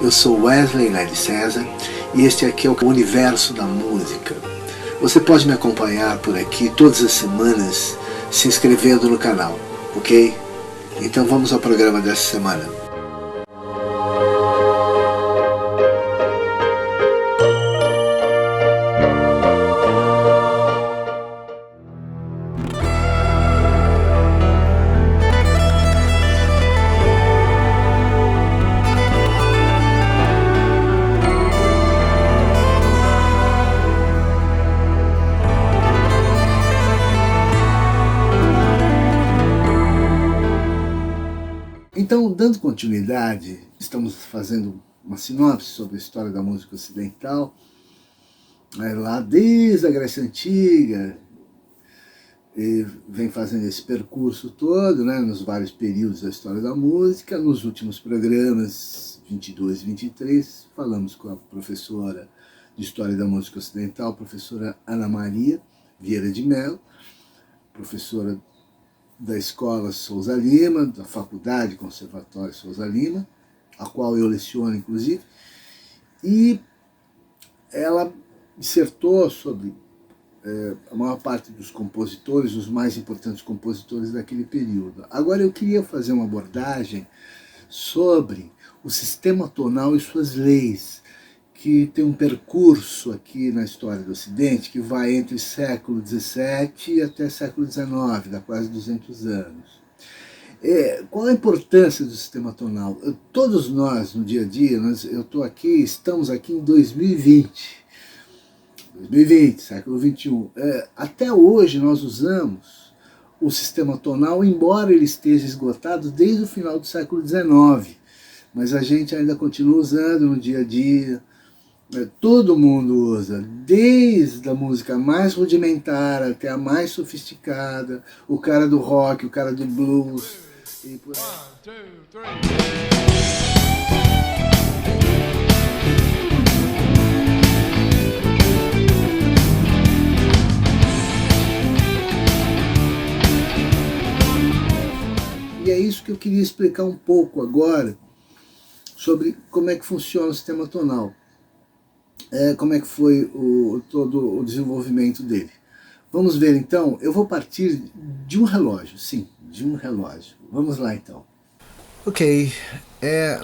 Eu sou Wesley Lely César e este aqui é o Universo da Música. Você pode me acompanhar por aqui todas as semanas se inscrevendo no canal, ok? Então vamos ao programa dessa semana. Então, dando continuidade, estamos fazendo uma sinopse sobre a história da música ocidental, lá desde a Grécia Antiga, e vem fazendo esse percurso todo, nos vários períodos da história da música. Nos últimos programas 22 e 23, falamos com a professora de História da Música Ocidental, professora Ana Maria Vieira de Mello, professora da Escola Souza Lima, da Faculdade Conservatório Souza Lima, a qual eu leciono, inclusive, e ela dissertou sobre a maior parte dos compositores, os mais importantes compositores daquele período. Agora eu queria fazer uma abordagem sobre o sistema tonal e suas leis, que tem um percurso aqui na história do Ocidente que vai entre século XVII até século XIX, dá quase 200 anos. Qual a importância do sistema tonal? Todos nós, no dia a dia, estamos aqui em 2020, século XXI. Até hoje nós usamos o sistema tonal, embora ele esteja esgotado desde o final do século XIX, mas a gente ainda continua usando no dia a dia. Todo mundo usa, desde a música mais rudimentar até a mais sofisticada, o cara do rock, o cara do blues. E por aí. 1, 2, 3. E é isso que eu queria explicar um pouco agora sobre como é que funciona o sistema tonal. Como é que foi todo o desenvolvimento dele. Vamos ver então, eu vou partir de um relógio, sim, de um relógio. Vamos lá então. Ok,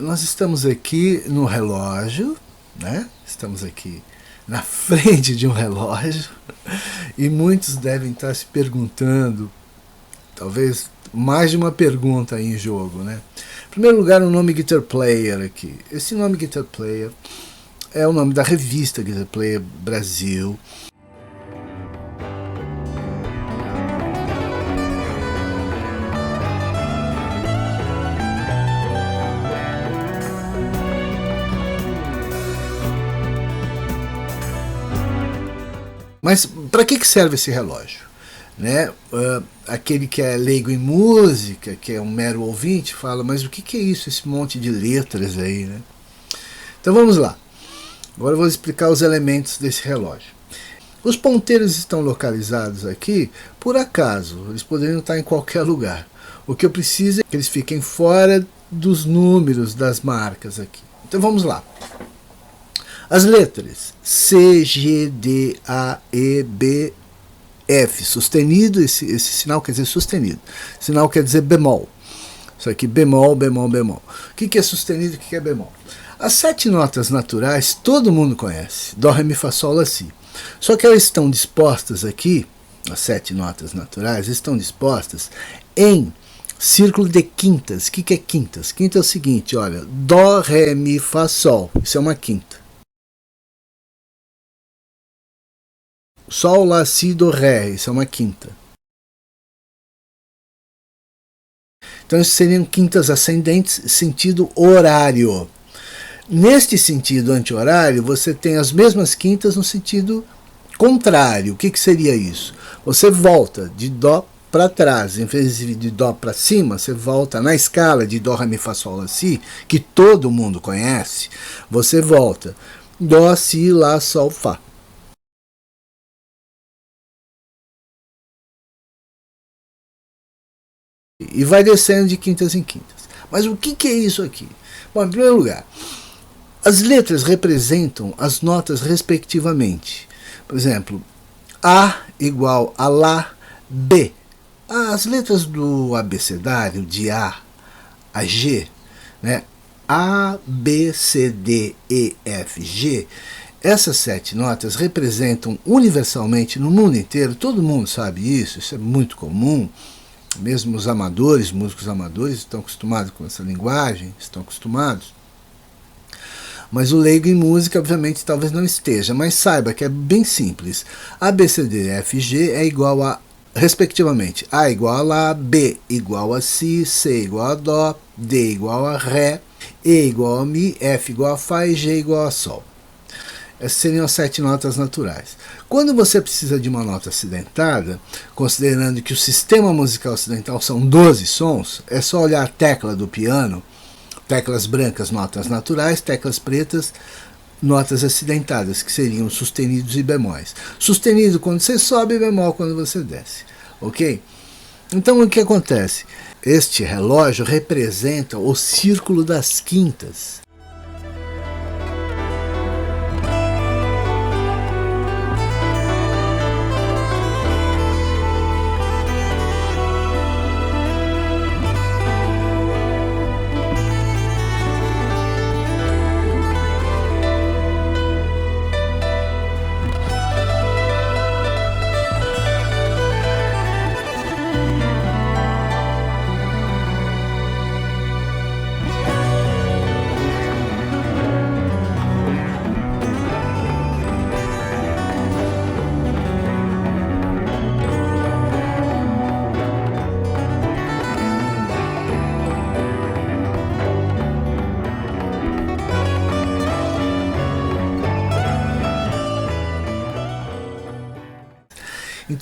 nós estamos aqui no relógio, Estamos aqui na frente de um relógio, e muitos devem estar se perguntando, talvez mais de uma pergunta aí em jogo, Em primeiro lugar, o nome Guitar Player aqui. Esse nome Guitar Player é o nome da revista Guitar Player Brasil. Mas para que serve esse relógio? Aquele que é leigo em música, que é um mero ouvinte, fala, mas o que é isso, esse monte de letras aí, Então vamos lá. Agora eu vou explicar os elementos desse relógio. Os ponteiros estão localizados aqui por acaso, eles poderiam estar em qualquer lugar. O que eu preciso é que eles fiquem fora dos números das marcas aqui. Então vamos lá. As letras C, G, D, A, E, B, F, sustenido, esse sinal quer dizer sustenido. Sinal quer dizer bemol. Isso aqui, bemol, bemol, bemol. O que é sustenido e o que é bemol? As 7 notas naturais todo mundo conhece, Dó, Ré, Mi, Fá, Sol, Lá, Si. Só que elas estão dispostas aqui, as 7 notas naturais, estão dispostas em círculo de quintas. O que é quintas? Quinta é o seguinte, olha, Dó, Ré, Mi, Fá, Sol, isso é uma quinta. Sol, Lá, Si, Do, Ré, isso é uma quinta. Então isso seriam quintas ascendentes, sentido horário. Neste sentido anti-horário, você tem as mesmas quintas no sentido contrário. O que seria isso? Você volta de Dó para trás, em vez de Dó para cima, você volta na escala de Dó, Ré, Mi, Fá, Sol, Lá, Si, que todo mundo conhece, você volta Dó, Si, Lá, Sol, Fá. E vai descendo de quintas em quintas. Mas o que é isso aqui? Bom, em primeiro lugar, As letras representam as notas respectivamente. Por exemplo, A igual a Lá, B. As letras do abecedário, de A a G, né? A, B, C, D, E, F, G, essas 7 notas representam universalmente no mundo inteiro, todo mundo sabe isso é muito comum, mesmo os amadores, músicos amadores estão acostumados com essa linguagem, estão acostumados, mas o leigo em música obviamente talvez não esteja, mas saiba que é bem simples, A, B, C, D, E, F, G é igual a, respectivamente, A igual a Lá, B igual a Si, C igual a Dó, D igual a Ré, E igual a Mi, F igual a Fá e G igual a Sol. Essas seriam as 7 notas naturais. Quando você precisa de uma nota acidentada, considerando que o sistema musical ocidental são 12 sons, é só olhar a tecla do piano, teclas brancas, notas naturais, teclas pretas, notas acidentadas, que seriam sustenidos e bemóis. Sustenido quando você sobe e bemol quando você desce. Ok? Então o que acontece? Este relógio representa o círculo das quintas.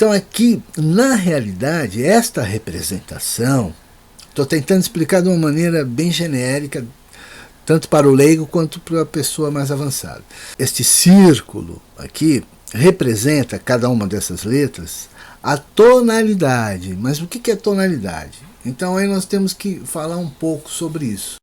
Então aqui, na realidade, esta representação, estou tentando explicar de uma maneira bem genérica, tanto para o leigo quanto para a pessoa mais avançada. Este círculo aqui representa, cada uma dessas letras, a tonalidade. Mas o que é tonalidade? Então aí nós temos que falar um pouco sobre isso.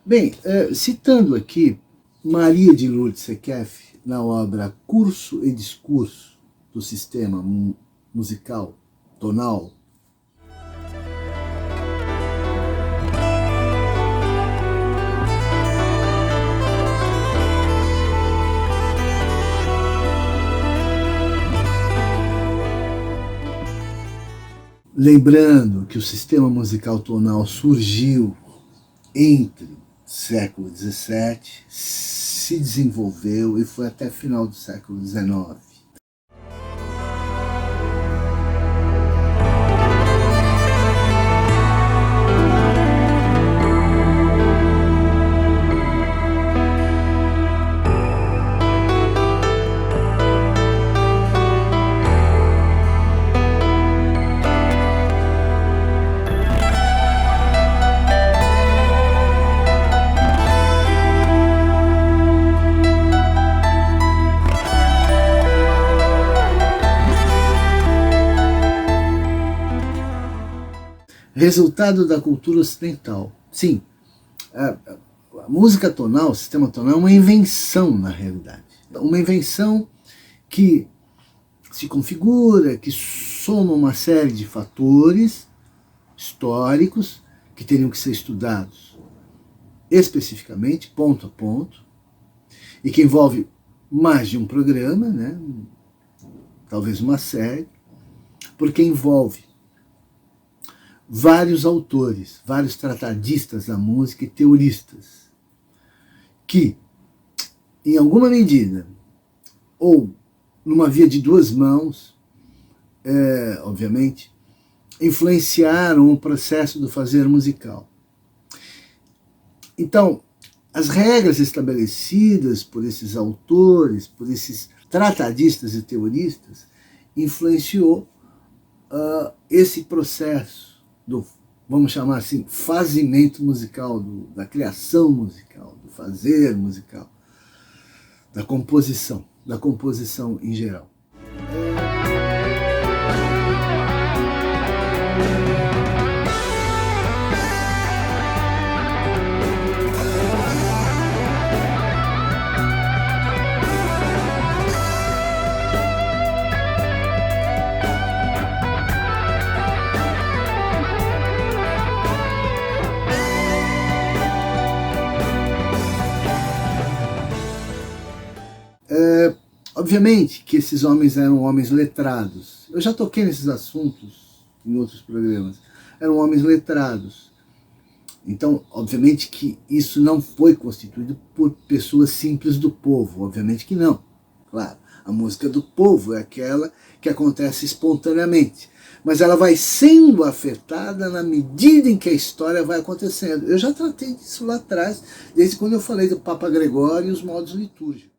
Bem, citando aqui Maria de Lourdes Sequef, na obra Curso e Discurso do Sistema Musical Tonal, lembrando que o sistema musical tonal surgiu entre século XVII, se desenvolveu e foi até final do século XIX. resultado da cultura ocidental. Sim, a música tonal, o sistema tonal é uma invenção na realidade. Uma invenção que se configura, que soma uma série de fatores históricos que teriam que ser estudados especificamente, ponto a ponto, e que envolve mais de um programa, né? Talvez uma série, porque envolve vários autores, vários tratadistas da música e teoristas, que, em alguma medida, ou numa via de duas mãos, obviamente, influenciaram o processo do fazer musical. Então, as regras estabelecidas por esses autores, por esses tratadistas e teoristas, influenciou esse processo do, vamos chamar assim, fazimento musical, da criação musical, do fazer musical, da composição em geral. Obviamente que esses homens eram homens letrados. Eu já toquei nesses assuntos em outros programas. Eram homens letrados. Então, obviamente que isso não foi constituído por pessoas simples do povo. Obviamente que não. Claro, a música do povo é aquela que acontece espontaneamente. Mas ela vai sendo afetada na medida em que a história vai acontecendo. Eu já tratei disso lá atrás, desde quando eu falei do Papa Gregório e os modos litúrgicos.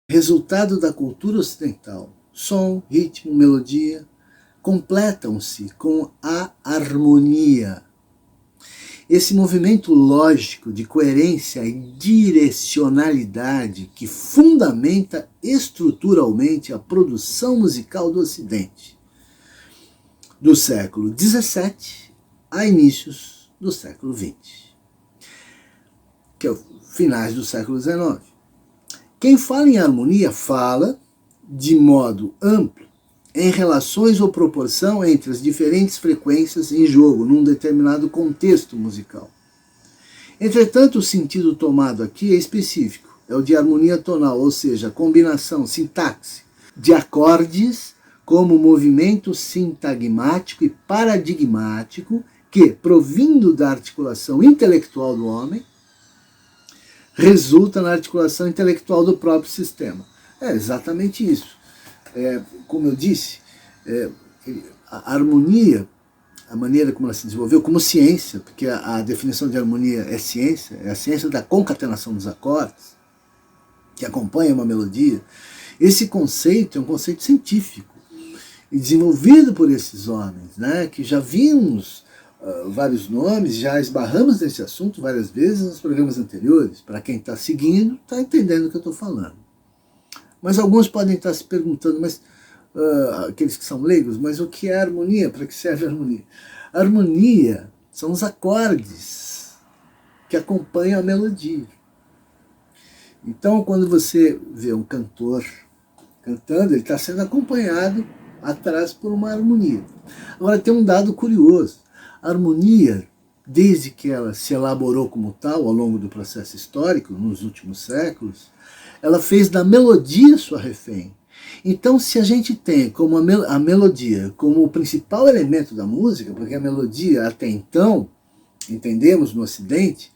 Resultado da cultura ocidental, som, ritmo, melodia, completam-se com a harmonia. Esse movimento lógico de coerência e direcionalidade que fundamenta estruturalmente a produção musical do Ocidente, do século XVII a inícios do século XX, que é o finais do século XIX. Quem fala em harmonia fala, de modo amplo, em relações ou proporção entre as diferentes frequências em jogo num determinado contexto musical. Entretanto, o sentido tomado aqui é específico, é o de harmonia tonal, ou seja, a combinação, sintaxe, de acordes como movimento sintagmático e paradigmático que, provindo da articulação intelectual do homem, resulta na articulação intelectual do próprio sistema. É exatamente isso. Como eu disse, a harmonia, a maneira como ela se desenvolveu como ciência, porque a definição de harmonia é a ciência da concatenação dos acordes, que acompanha uma melodia. Esse conceito é um conceito científico, e desenvolvido por esses homens, né, que já vimos vários nomes, já esbarramos nesse assunto várias vezes nos programas anteriores. Para quem está seguindo, está entendendo o que eu estou falando. Mas alguns podem estar se perguntando, mas aqueles que são leigos, mas o que é harmonia? Para que serve a harmonia? A harmonia são os acordes que acompanham a melodia. Então, quando você vê um cantor cantando, ele está sendo acompanhado atrás por uma harmonia. Agora, tem um dado curioso. A harmonia, desde que ela se elaborou como tal ao longo do processo histórico, nos últimos séculos, ela fez da melodia sua refém. Então, se a gente tem como a melodia como o principal elemento da música, porque a melodia até então, entendemos no Ocidente,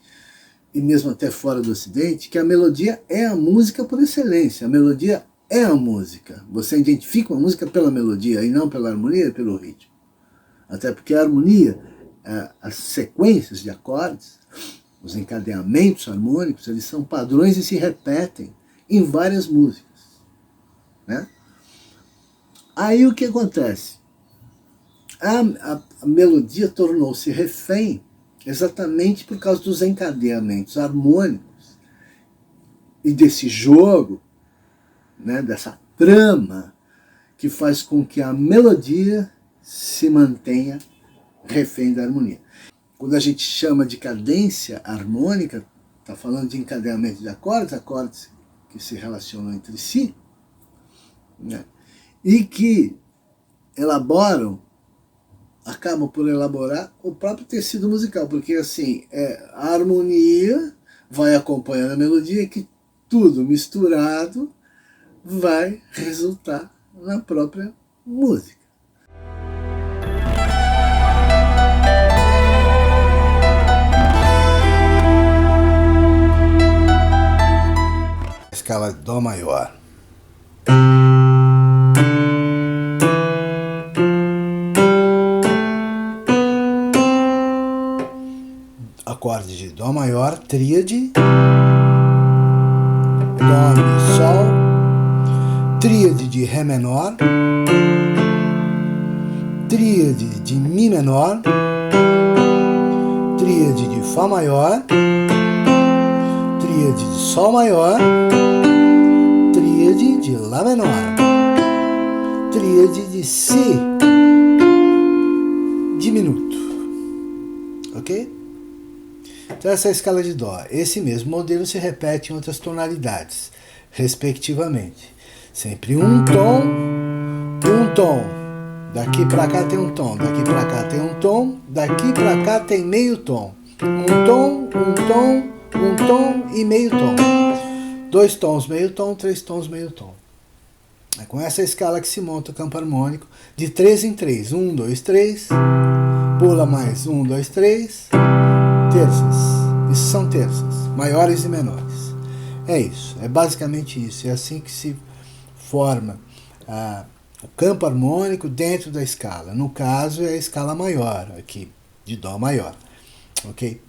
e mesmo até fora do Ocidente, que a melodia é a música por excelência. A melodia é a música. Você identifica uma música pela melodia e não pela harmonia e pelo ritmo. Até porque a harmonia, as sequências de acordes, os encadeamentos harmônicos, eles são padrões e se repetem em várias músicas, né? Aí o que acontece? A melodia tornou-se refém exatamente por causa dos encadeamentos harmônicos e desse jogo, né, dessa trama que faz com que a melodia se mantenha refém da harmonia. Quando a gente chama de cadência harmônica, está falando de encadeamento de acordes que se relacionam entre si, né, e que acabam por elaborar o próprio tecido musical, porque assim, a harmonia vai acompanhando a melodia e que tudo misturado vai resultar na própria música. Escala de Dó maior. Acorde de Dó maior, tríade, Dó, Mi, Sol, tríade de Ré menor, tríade de Mi menor, tríade de Fá maior, tríade de Sol maior, tríade de Lá menor, tríade de Si diminuto, ok? Então essa é a escala de Dó. Esse mesmo modelo se repete em outras tonalidades, respectivamente. Sempre um tom. Daqui pra cá tem um tom, daqui pra cá tem um tom, daqui pra cá tem meio tom. Um tom e meio tom. 2 tons, meio tom, 3 tons, meio tom. É com essa escala que se monta o campo harmônico de 3 em 3. 1, 2, 3. Pula mais 1, 2, 3. Terças. Isso são terças, maiores e menores. É isso, é basicamente isso. É assim que se forma o campo harmônico dentro da escala. No caso, é a escala maior, aqui, de Dó maior. Ok?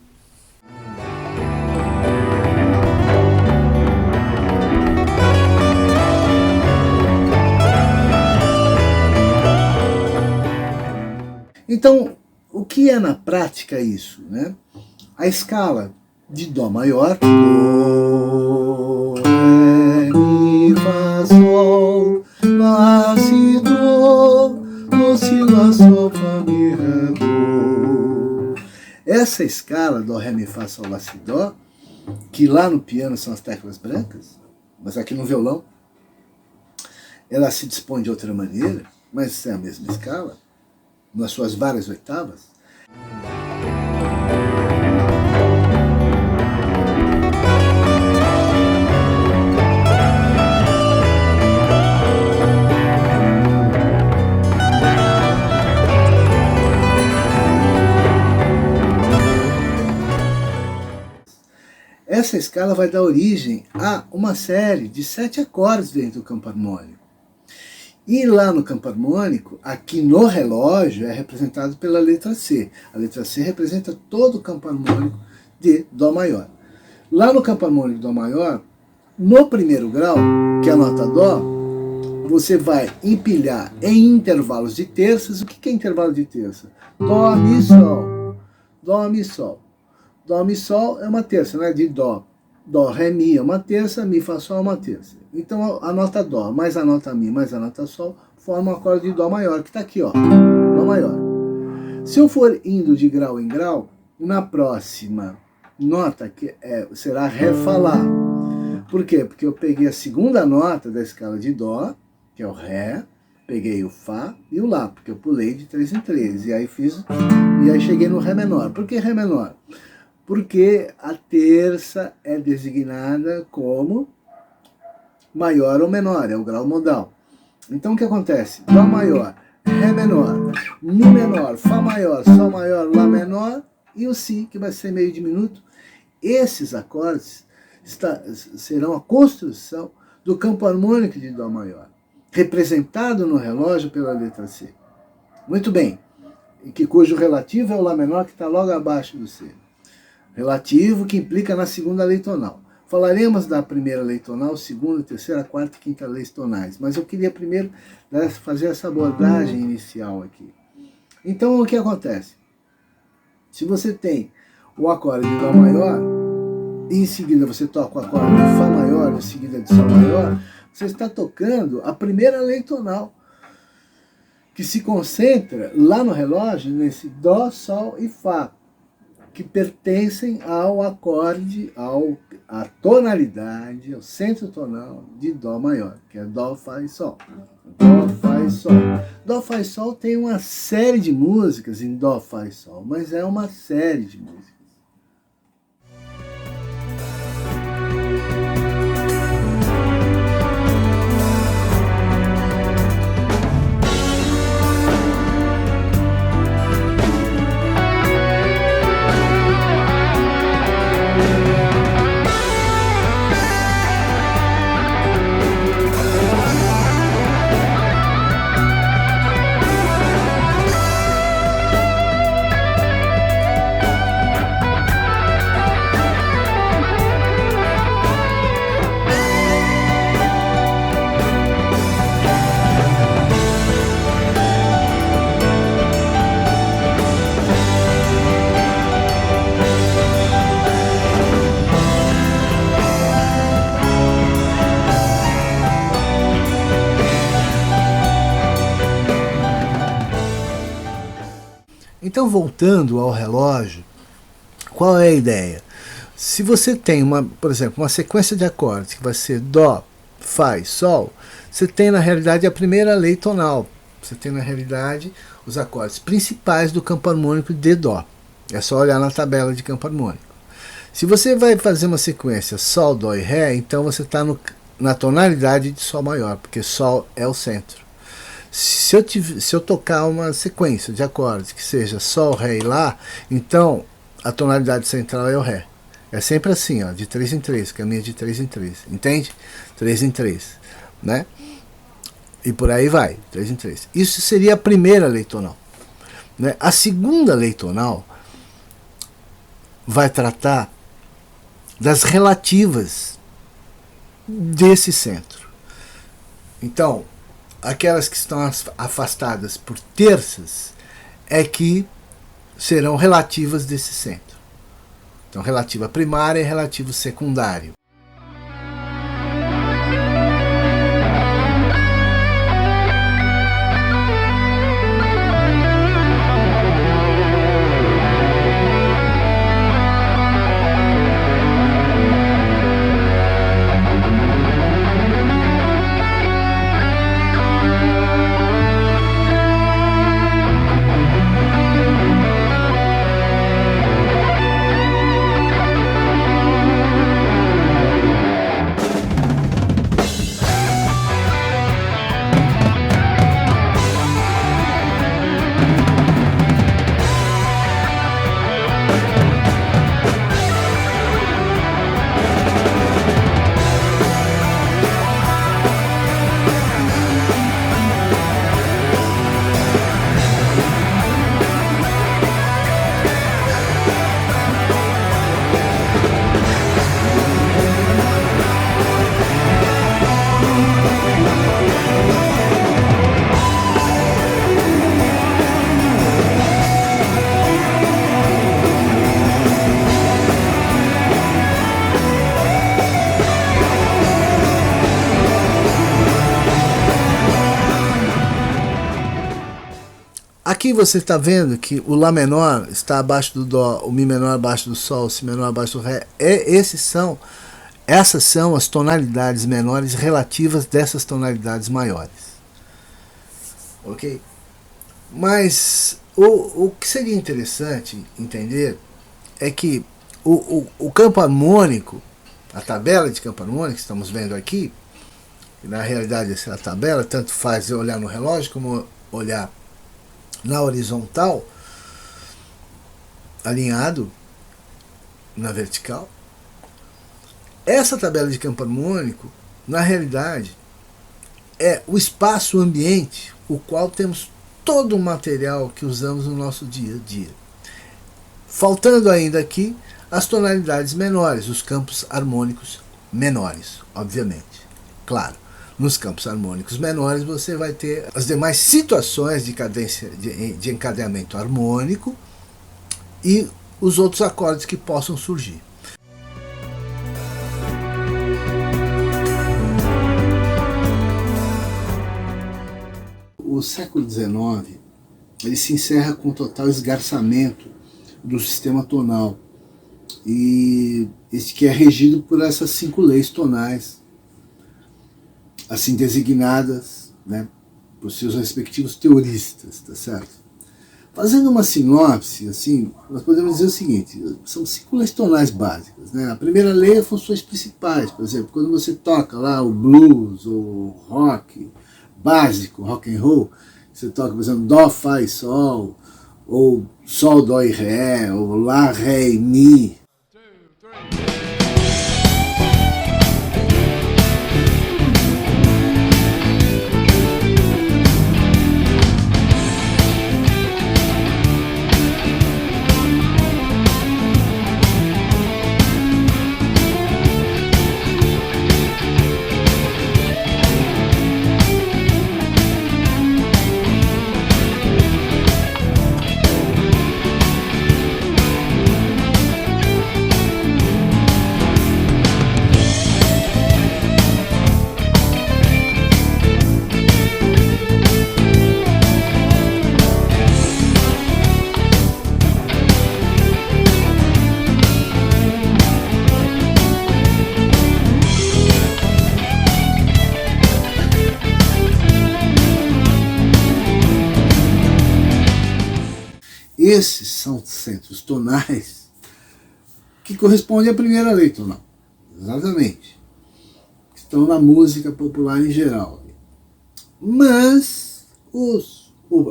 Então, o que é na prática isso, né? A escala de Dó maior, Dó, Ré, Mi, Fá, Sol, Lá, Si, Dó, Dó, Si, Lá, Sol, Fá, Mi, Ré, Dó. Essa escala, Dó, Ré, Mi, Fá, Sol, Lá, Si, Dó, que lá no piano são as teclas brancas, mas aqui no violão ela se dispõe de outra maneira, mas é a mesma escala, nas suas várias oitavas. Essa escala vai dar origem a uma série de 7 acordes dentro do campo harmônico. E lá no campo harmônico, aqui no relógio, é representado pela letra C. A letra C representa todo o campo harmônico de Dó maior. Lá no campo harmônico de Dó maior, no primeiro grau, que é a nota Dó, você vai empilhar em intervalos de terças. O que é intervalo de terça? Dó, Mi, Sol. Dó, Mi, Sol. Dó, Mi, Sol é uma terça, né? De Dó. Dó, Ré, Mi é uma terça, Mi, Fá, Sol é uma terça. Então a nota Dó mais a nota Mi mais a nota Sol forma um acorde de Dó maior, que está aqui, ó. Dó maior. Se eu for indo de grau em grau, na próxima nota que será Ré, Fá, Lá. Por quê? Porque eu peguei a segunda nota da escala de Dó, que é o Ré, peguei o Fá e o Lá, porque eu pulei de 3 em 3. E aí cheguei no Ré menor. Por que Ré menor? Porque a terça é designada como maior ou menor, é o grau modal. Então o que acontece? Dó maior, Ré menor, Mi menor, Fá maior, Sol maior, Lá menor e o Si, que vai ser meio diminuto, esses acordes serão a construção do campo harmônico de Dó maior, representado no relógio pela letra C. Muito bem, cujo relativo é o Lá menor, que está logo abaixo do C. Relativo que implica na segunda lei tonal. Falaremos da primeira lei tonal, segunda, terceira, quarta e quinta leis tonais, mas eu queria primeiro fazer essa abordagem inicial aqui. Então, o que acontece? Se você tem o acorde de Dó maior, e em seguida você toca o acorde de Fá maior, em seguida de Sol maior, você está tocando a primeira lei tonal, que se concentra lá no relógio nesse Dó, Sol e Fá, que pertencem ao acorde, à tonalidade, ao centro tonal de Dó maior, que é Dó, Fá e Sol. Dó, Fá e Sol. Dó, Fá e Sol tem uma série de músicas em Dó, Fá e Sol, mas é uma série de músicas. Então, voltando ao relógio, qual é a ideia? Se você tem, por exemplo, uma sequência de acordes que vai ser Dó, Fá e Sol, você tem na realidade a primeira lei tonal. Você tem na realidade os acordes principais do campo harmônico de Dó. É só olhar na tabela de campo harmônico. Se você vai fazer uma sequência Sol, Dó e Ré, então você está na tonalidade de Sol maior, porque Sol é o centro. Se eu tocar uma sequência de acordes que seja Sol, Ré e Lá, então a tonalidade central é o Ré. É sempre assim, ó, de 3 em 3, caminha de 3 em 3, entende? 3 em 3, né? E por aí vai, 3 em 3. Isso seria a primeira lei tonal, né? A segunda lei tonal vai tratar das relativas desse centro. Então, aquelas que estão afastadas por terças é que serão relativas desse centro. Então, relativa primária e relativo secundário. Aqui você está vendo que o Lá menor está abaixo do Dó, o Mi menor abaixo do Sol, o Si menor abaixo do Ré. Essas são as tonalidades menores relativas dessas tonalidades maiores. Ok? Mas o que seria interessante entender é que o campo harmônico, a tabela de campo harmônico que estamos vendo aqui, na realidade essa é a tabela, tanto faz eu olhar no relógio como olhar na horizontal, alinhado, na vertical. Essa tabela de campo harmônico, na realidade, é o espaço, o ambiente, o qual temos todo o material que usamos no nosso dia a dia. Faltando ainda aqui as tonalidades menores, os campos harmônicos menores, obviamente. Claro, nos campos harmônicos menores você vai ter as demais situações de cadência, de encadeamento harmônico e os outros acordes que possam surgir. O século XIX ele se encerra com total esgarçamento do sistema tonal, e esse que é regido por essas 5 leis tonais, assim designadas, né, por seus respectivos teoristas, tá certo? Fazendo uma sinopse, assim, nós podemos dizer o seguinte: são 5 leis tonais básicas, né? A primeira lei é funções principais, por exemplo, quando você toca lá o blues ou rock básico, rock and roll, você toca, por exemplo, dó, fá e sol, ou sol, dó e ré, ou lá, ré e mi. Esses são centros tonais que correspondem à primeira lei tonal, exatamente, que estão na música popular em geral. Mas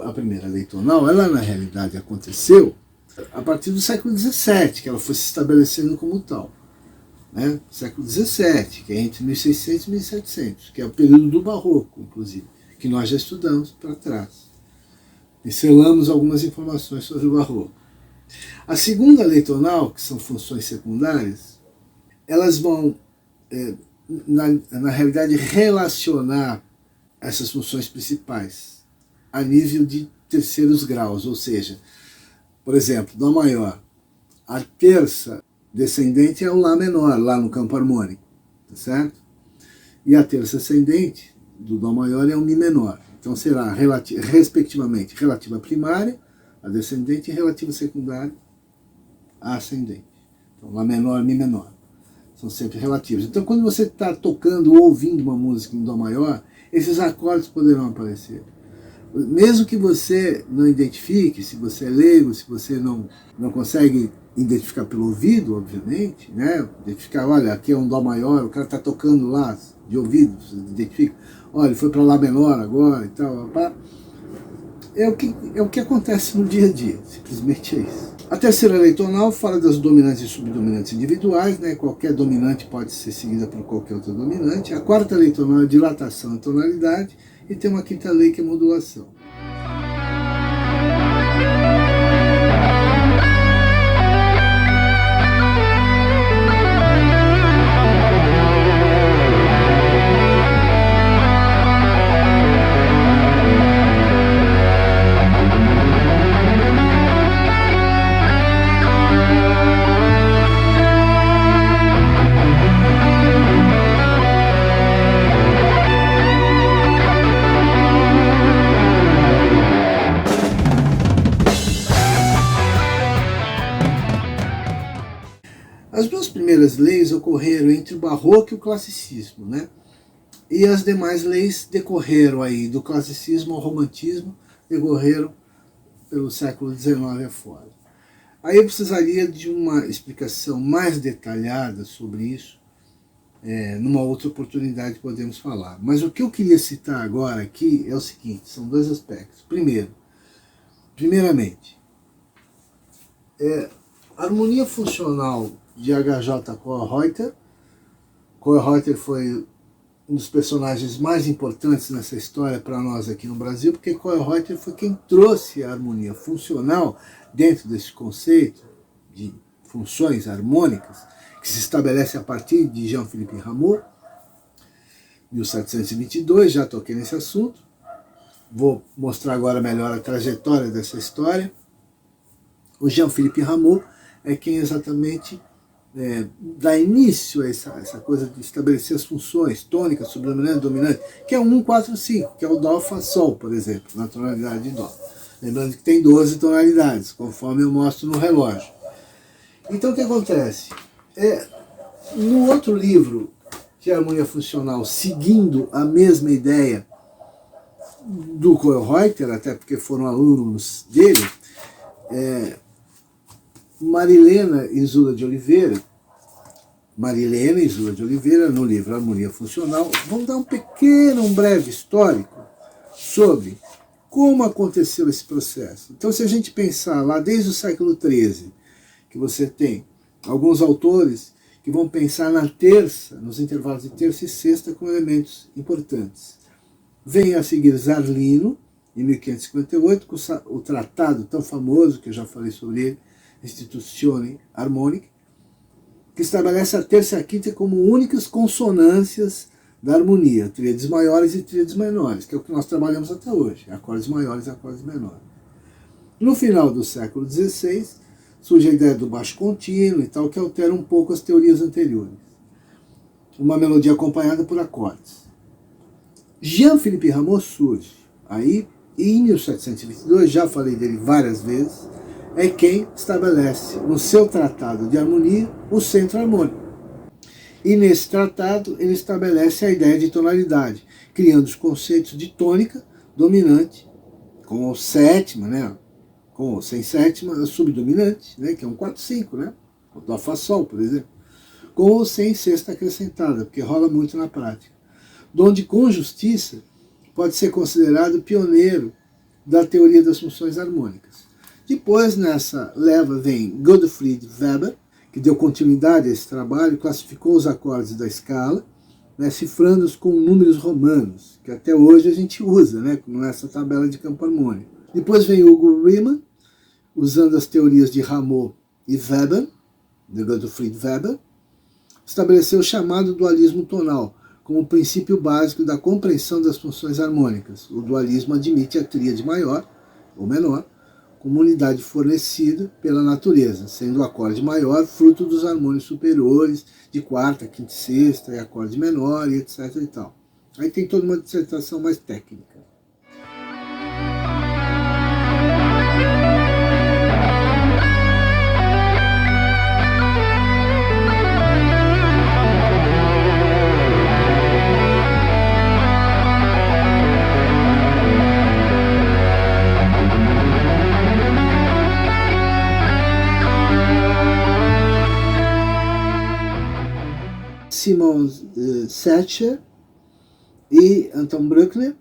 a primeira lei tonal, ela na realidade aconteceu a partir do século XVII, que ela foi se estabelecendo como tal. Né? Século XVII, que é entre 1600 e 1700, que é o período do Barroco, inclusive, que nós já estudamos para trás. Pincelamos algumas informações sobre o Barroco. A segunda lei tonal, que são funções secundárias, elas vão, na realidade, relacionar essas funções principais a nível de terceiros graus, ou seja, por exemplo, Dó maior, a terça descendente é o Lá menor, lá no campo harmônico, tá certo? E a terça ascendente do Dó maior é o Mi menor. Então será, respectivamente, relativa primária, a descendente, e relativa secundária, a ascendente. Então, Lá menor, Mi menor. São sempre relativos. Então, quando você está tocando ou ouvindo uma música em Dó maior, esses acordes poderão aparecer. Mesmo que você não identifique, se você é leigo, se você não consegue identificar pelo ouvido, obviamente, né? Identificar, olha, aqui é um Dó maior, o cara está tocando lá de ouvido, você identifica, olha, ele foi para Lá menor agora e tal, é o que acontece no dia a dia, simplesmente é isso. A terceira lei tonal fala das dominantes e subdominantes individuais, né? Qualquer dominante pode ser seguida por qualquer outra dominante. A quarta lei tonal é dilatação e tonalidade, e tem uma quinta lei que é modulação. As duas primeiras leis ocorreram entre o Barroco e o Classicismo, né? E as demais leis decorreram aí do Classicismo ao Romantismo, decorreram pelo século XIX afora. Aí eu precisaria de uma explicação mais detalhada sobre isso, numa outra oportunidade podemos falar. Mas o que eu queria citar agora aqui é o seguinte, são dois aspectos. Primeiramente, a harmonia funcional de H.J. Kohlreuter. Kohlreuter foi um dos personagens mais importantes nessa história para nós aqui no Brasil, porque Kohlreuter foi quem trouxe a harmonia funcional dentro desse conceito de funções harmônicas, que se estabelece a partir de Jean-Philippe Rameau, 1722, já toquei nesse assunto. Vou mostrar agora melhor a trajetória dessa história. O Jean-Philippe Rameau é quem exatamente dá início a essa coisa de estabelecer as funções tônica, subdominante, dominante, que é o 1, 4, 5, que é o Dó, Fá, Sol, por exemplo, na tonalidade de Dó. Lembrando que tem 12 tonalidades, conforme eu mostro no relógio. Então o que acontece? No outro livro, que é a Harmonia Funcional, seguindo a mesma ideia do Kohlreuter, até porque foram alunos dele, Marilena e Zula de Oliveira, no livro Harmonia Funcional, vão dar um breve histórico sobre como aconteceu esse processo. Então, se a gente pensar lá desde o século XIII, que você tem alguns autores que vão pensar na terça, nos intervalos de terça e sexta, com elementos importantes. Vem a seguir Zarlino, em 1558, com o tratado tão famoso, que eu já falei sobre ele, Institutione Harmonica, que estabelece a terça e a quinta como únicas consonâncias da harmonia, tríades maiores e tríades menores, que é o que nós trabalhamos até hoje, acordes maiores e acordes menores. No final do século XVI, surge a ideia do baixo contínuo e tal, que altera um pouco as teorias anteriores. Uma melodia acompanhada por acordes. Jean-Philippe Rameau surge aí, e em 1722, já falei dele várias vezes, é quem estabelece no seu tratado de harmonia o centro harmônico. E nesse tratado ele estabelece a ideia de tonalidade, criando os conceitos de tônica, dominante, com sétima, né? Com ou sem sétima, subdominante, né? Que é um 4/5, né? O Dó, Fá, Sol, por exemplo. Com ou sem sexta acrescentada, porque rola muito na prática. Donde, com justiça, pode ser considerado pioneiro da teoria das funções harmônicas. Depois, nessa leva, vem Gottfried Weber, que deu continuidade a esse trabalho, classificou os acordes da escala, né, cifrando-os com números romanos, que até hoje a gente usa, né, nessa tabela de campo harmônico. Depois vem Hugo Riemann, usando as teorias de Rameau e Weber, de Gottfried Weber, estabeleceu o chamado dualismo tonal, como princípio básico da compreensão das funções harmônicas. O dualismo admite a tríade maior ou menor, como unidade fornecida pela natureza, sendo o acorde maior fruto dos harmônios superiores, de quarta, quinta e sexta, e acorde menor, e etc. e tal. Aí tem toda uma dissertação mais técnica. Simon Setcher e Anton Bruckner,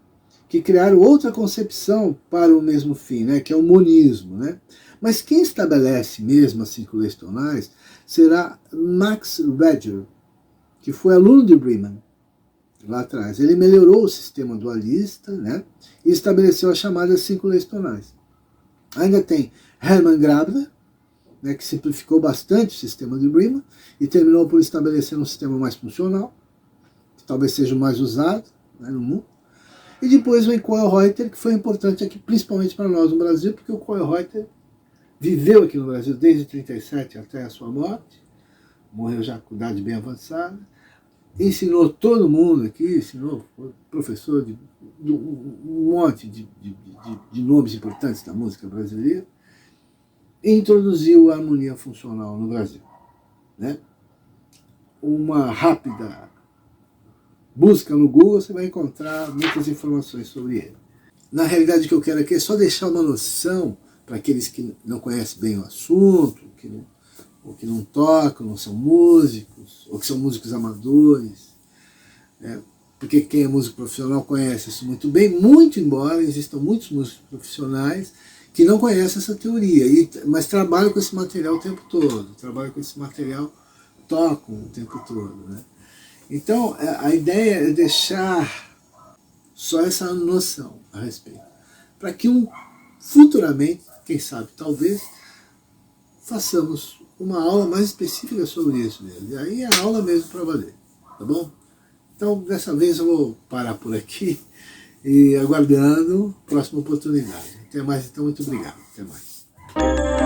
que criaram outra concepção para o mesmo fim, né, que é o monismo. Né? Mas quem estabelece mesmo as 5 leis tonais será Max Reger, que foi aluno de Riemann lá atrás. Ele melhorou o sistema dualista, né, e estabeleceu as chamadas 5 leis tonais. Ainda tem Hermann Grabner, né, que simplificou bastante o sistema de Riemann e terminou por estabelecer um sistema mais funcional, que talvez seja o mais usado, né, no mundo. E depois vem Kohlreuter, que foi importante aqui, principalmente para nós no Brasil, porque o Kohlreuter viveu aqui no Brasil desde 37 até a sua morte, morreu já com idade bem avançada, ensinou todo mundo aqui, ensinou, foi professor de um monte de nomes importantes da música brasileira, e introduziu a harmonia funcional no Brasil. Né? Uma rápida busca no Google, você vai encontrar muitas informações sobre ele. Na realidade, o que eu quero aqui é só deixar uma noção para aqueles que não conhecem bem o assunto, ou que não tocam, não são músicos, ou que são músicos amadores. Né? Porque quem é músico profissional conhece isso muito bem, muito embora existam muitos músicos profissionais que não conhecem essa teoria, mas trabalham com esse material o tempo todo, trabalham com esse material tocam o tempo todo, né? Então, a ideia é deixar só essa noção a respeito, para que futuramente, quem sabe, talvez, façamos uma aula mais específica sobre isso mesmo. E aí é a aula mesmo para valer, tá bom? Então, dessa vez eu vou parar por aqui e aguardando a próxima oportunidade. Até mais, então, muito obrigado. Até mais.